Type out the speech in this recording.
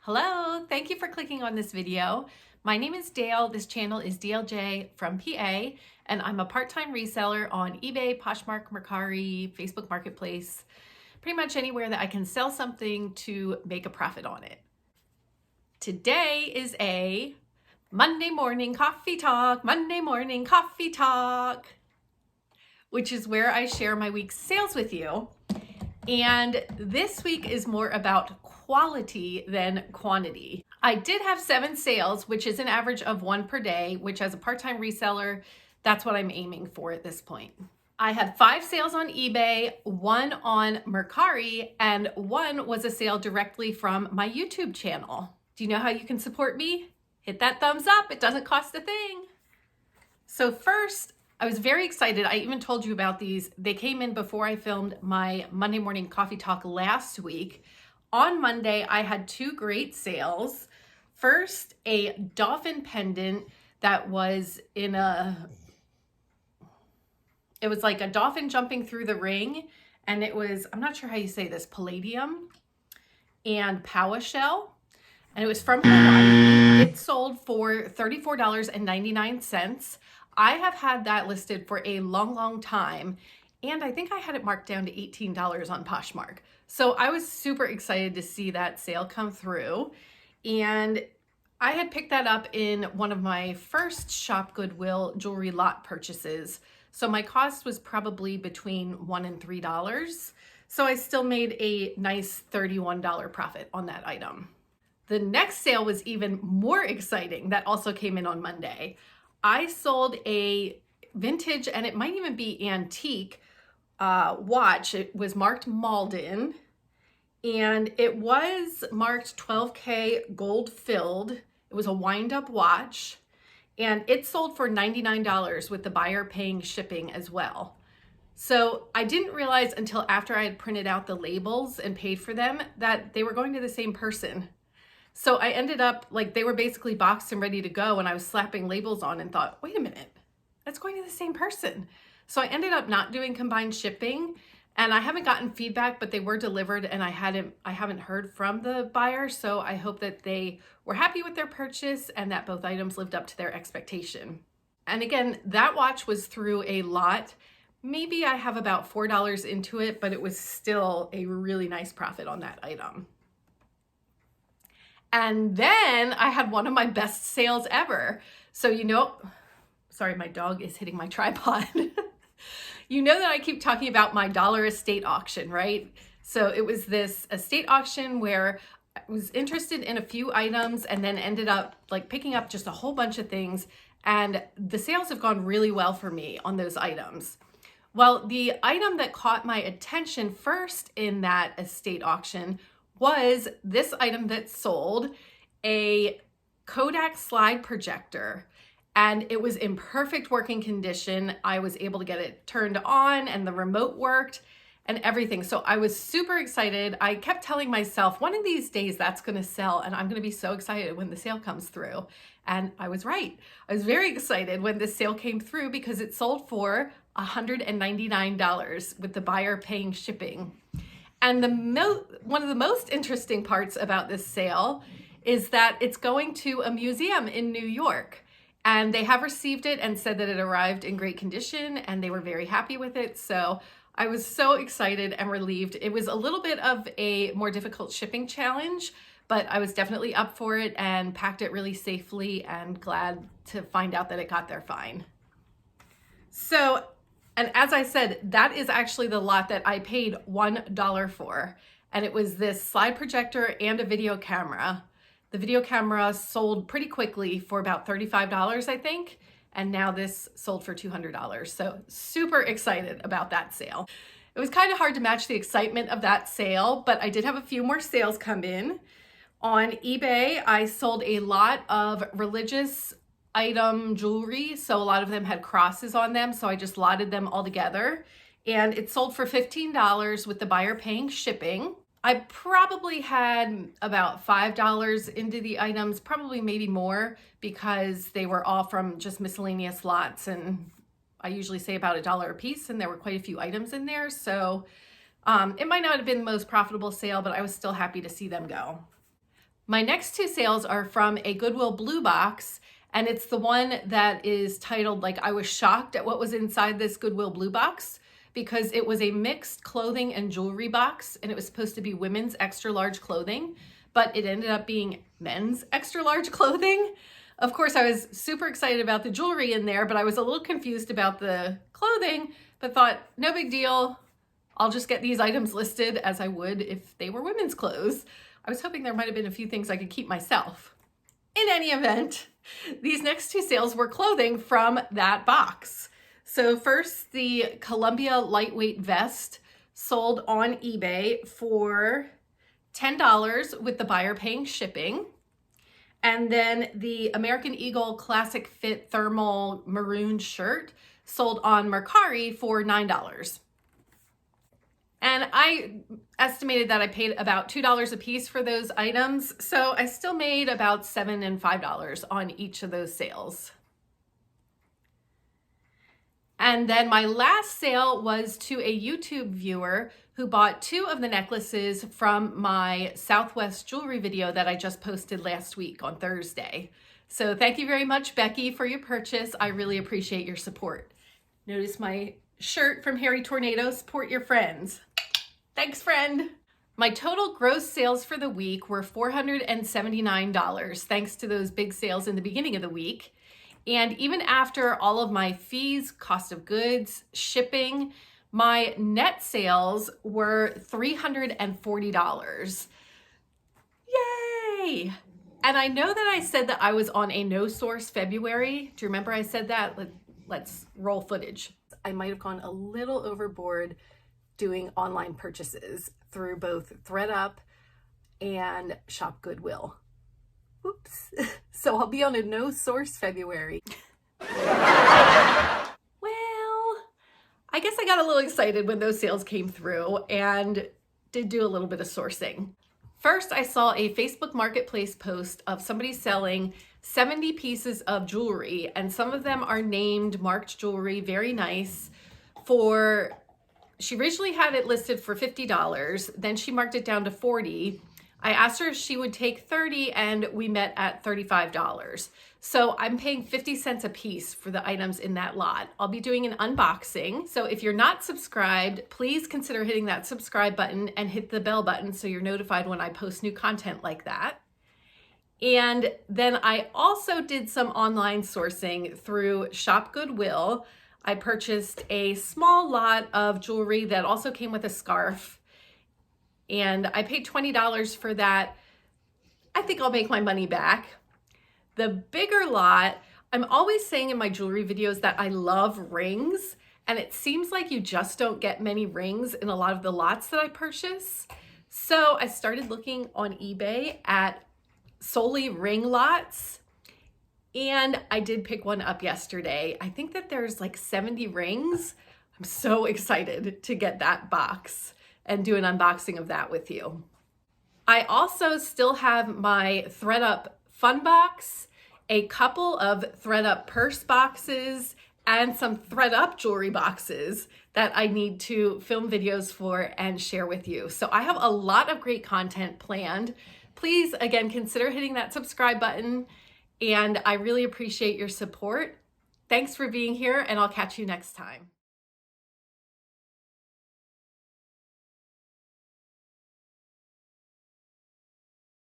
Hello, thank you for clicking on this video. My name is Dale. This channel is DLJ from PA, and I'm a part-time reseller on eBay, Poshmark, Mercari, Facebook Marketplace, pretty much anywhere that I can sell something to make a profit on it. Today is a Monday morning coffee talk, which is where I share my week's sales with you. And this week is more about quality than quantity. I did have 7 sales, which is an average of 1 per day, which as a part-time reseller, that's what I'm aiming for at this point. I had 5 sales on eBay, 1 on Mercari, and 1 was a sale directly from my YouTube channel. Do you know how you can support me? Hit that thumbs up. It doesn't cost a thing. So first, I was very excited. I even told you about these. They came in before I filmed my Monday morning coffee talk last week. On Monday, I had 2 great sales. First, a Dolphin Pendant that was it was like a dolphin jumping through the ring. And it was, I'm not sure how you say this, palladium and power shell. And it was from Hawaii. It sold for $34.99. I have had that listed for a long time, and I think I had it marked down to $18 on Poshmark. So I was super excited to see that sale come through, and I had picked that up in one of my first Shop Goodwill jewelry lot purchases. So my cost was probably between $1 and $3. So I still made a nice $31 profit on that item. The next sale was even more exciting. That also came in on Monday. I sold a vintage, and it might even be antique, watch. It was marked Malden, and it was marked 12K gold filled. It was a wind-up watch, and it sold for $99 with the buyer paying shipping as well. So I didn't realize until after I had printed out the labels and paid for them that they were going to the same person. So I ended up, like, they were basically boxed and ready to go, and I was slapping labels on and thought, wait a minute, that's going to the same person. So I ended up not doing combined shipping, and I haven't gotten feedback, but they were delivered, and I haven't heard from the buyer, so I hope that they were happy with their purchase and that both items lived up to their expectation. And again, that watch was through a lot. Maybe I have about $4 into it, but it was still a really nice profit on that item. And then I had one of my best sales ever. So, sorry, my dog is hitting my tripod. You know that I keep talking about my dollar estate auction, right? So it was this estate auction where I was interested in a few items and then ended up like picking up just a whole bunch of things. And the sales have gone really well for me on those items. Well, the item that caught my attention first in that estate auction was this item that sold, a Kodak slide projector, and it was in perfect working condition. I was able to get it turned on and the remote worked and everything. So I was super excited. I kept telling myself, one of these days that's gonna sell and I'm gonna be so excited when the sale comes through. And I was right. I was very excited when this sale came through because it sold for $199 with the buyer paying shipping. And one of the most interesting parts about this sale is that it's going to a museum in New York. And they have received it and said that it arrived in great condition and they were very happy with it. So I was so excited and relieved. It was a little bit of a more difficult shipping challenge, but I was definitely up for it and packed it really safely and glad to find out that it got there fine. So, and as I said, that is actually the lot that I paid $1 for. And it was this slide projector and a video camera. The video camera sold pretty quickly for about $35, I think. And now this sold for $200. So super excited about that sale. It was kind of hard to match the excitement of that sale, but I did have a few more sales come in. On eBay, I sold a lot of religious item jewelry, so a lot of them had crosses on them, so I just lotted them all together, and it sold for $15 with the buyer paying shipping. I probably had about $5 into the items, probably maybe more, because they were all from just miscellaneous lots, and I usually say about $1 a piece, and there were quite a few items in there, so it might not have been the most profitable sale, but I was still happy to see them go. My next two sales are from a Goodwill blue box, and it's the one that is titled, like, I was shocked at what was inside this Goodwill blue box, because it was a mixed clothing and jewelry box, and it was supposed to be women's extra large clothing, but it ended up being men's extra large clothing. Of course, I was super excited about the jewelry in there, but I was a little confused about the clothing, but thought, no big deal. I'll just get these items listed as I would if they were women's clothes. I was hoping there might have been a few things I could keep myself. In any event, these next two sales were clothing from that box. So first, the Columbia lightweight vest sold on eBay for $10 with the buyer paying shipping. And then the American Eagle Classic Fit Thermal Maroon shirt sold on Mercari for $9. And I estimated that I paid about $2 a piece for those items. So I still made about $7 and $5 on each of those sales. And then my last sale was to a YouTube viewer who bought two of the necklaces from my Southwest jewelry video that I just posted last week on Thursday. So thank you very much, Becky, for your purchase. I really appreciate your support. Notice my shirt from Harry Tornado, support your friends. Thanks, friend. My total gross sales for the week were $479, thanks to those big sales in the beginning of the week. And even after all of my fees, cost of goods, shipping, my net sales were $340. Yay! And I know that I said that I was on a no source February. Do you remember I said that? Let's roll footage. I might have gone a little overboard doing online purchases through both ThredUp and Shop Goodwill. Oops. So I'll be on a no source February. Well, I guess I got a little excited when those sales came through and did do a little bit of sourcing. First, I saw a Facebook Marketplace post of somebody selling 70 pieces of jewelry, and some of them are named marked jewelry, very nice, she originally had it listed for $50, then she marked it down to $40. I asked her if she would take $30 and we met at $35. So I'm paying 50 cents a piece for the items in that lot. I'll be doing an unboxing. So if you're not subscribed, please consider hitting that subscribe button and hit the bell button so you're notified when I post new content like that. And then I also did some online sourcing through Shop Goodwill. I purchased a small lot of jewelry that also came with a scarf. And I paid $20 for that. I think I'll make my money back. The bigger lot, I'm always saying in my jewelry videos that I love rings, and it seems like you just don't get many rings in a lot of the lots that I purchase. So I started looking on eBay at solely ring lots, and I did pick one up yesterday. I think that there's like 70 rings. I'm so excited to get that box and do an unboxing of that with you. I also still have my ThredUp fun box, a couple of ThredUp purse boxes, and some ThredUp jewelry boxes that I need to film videos for and share with you. So I have a lot of great content planned. Please, again, consider hitting that subscribe button, and I really appreciate your support. Thanks for being here, and I'll catch you next time.